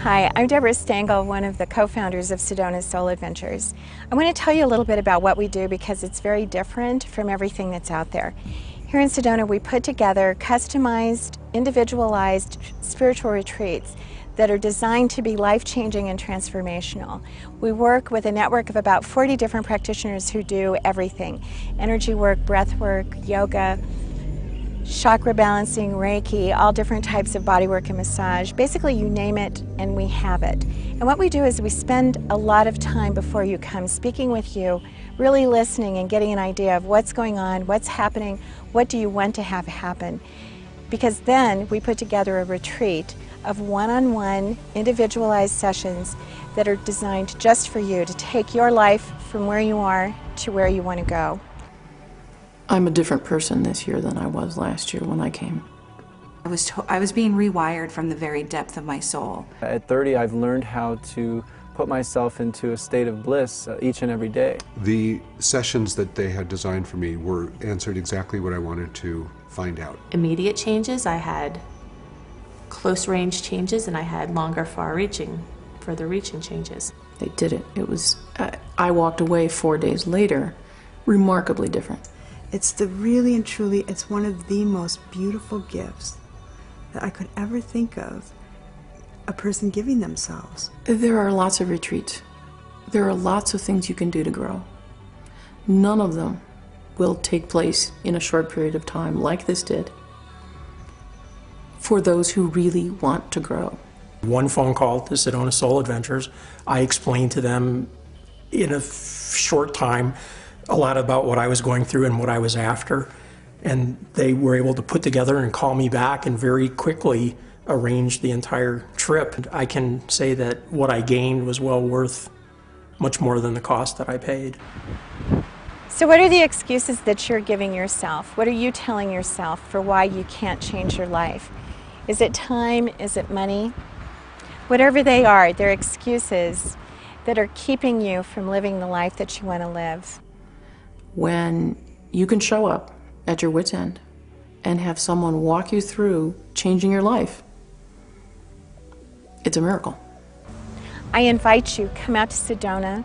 Hi, I'm Deborah Stengel, one of the co-founders of Sedona Soul Adventures. I want to tell you a little bit about what we do because it's very different from everything that's out there. Here in Sedona, we put together customized, individualized spiritual retreats that are designed to be life-changing and transformational. We work with a network of about 40 different practitioners who do everything: energy work, breath work, yoga, chakra balancing, Reiki, all different types of bodywork and massage. Basically, you name it and we have it. And what we do is we spend a lot of time before you come speaking with you, really listening and getting an idea of what's going on, what's happening, what do you want to have happen. Because then we put together a retreat of one-on-one individualized sessions that are designed just for you to take your life from where you are to where you want to go. I'm a different person this year than I was last year when I came. I was being rewired from the very depth of my soul. At 30, I've learned how to put myself into a state of bliss each and every day. The sessions that they had designed for me were answered exactly what I wanted to find out. Immediate changes, I had close range changes, and I had longer, further reaching changes. They did it. It was, I walked away 4 days later, remarkably different. It's really and truly, it's one of the most beautiful gifts that I could ever think of a person giving themselves. There are lots of retreats. There are lots of things you can do to grow. None of them will take place in a short period of time like this did for those who really want to grow. One phone call to Sedona Soul Adventures, I explained to them in a short time a lot about what I was going through and what I was after, and they were able to put together and call me back and very quickly arrange the entire trip. I can say that what I gained was well worth much more than the cost that I paid. So what are the excuses that you're giving yourself? What are you telling yourself for why you can't change your life? Is it time? Is it money? Whatever they are, they're excuses that are keeping you from living the life that you want to live. When you can show up at your wit's end and have someone walk you through changing your life, it's a miracle. I invite you, come out to Sedona,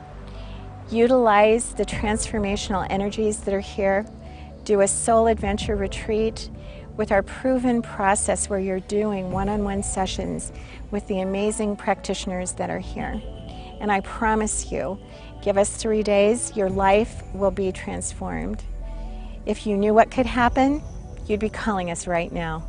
utilize the transformational energies that are here, do a soul adventure retreat with our proven process where you're doing one-on-one sessions with the amazing practitioners that are here. And I promise you, give us 3 days, your life will be transformed. If you knew what could happen, you'd be calling us right now.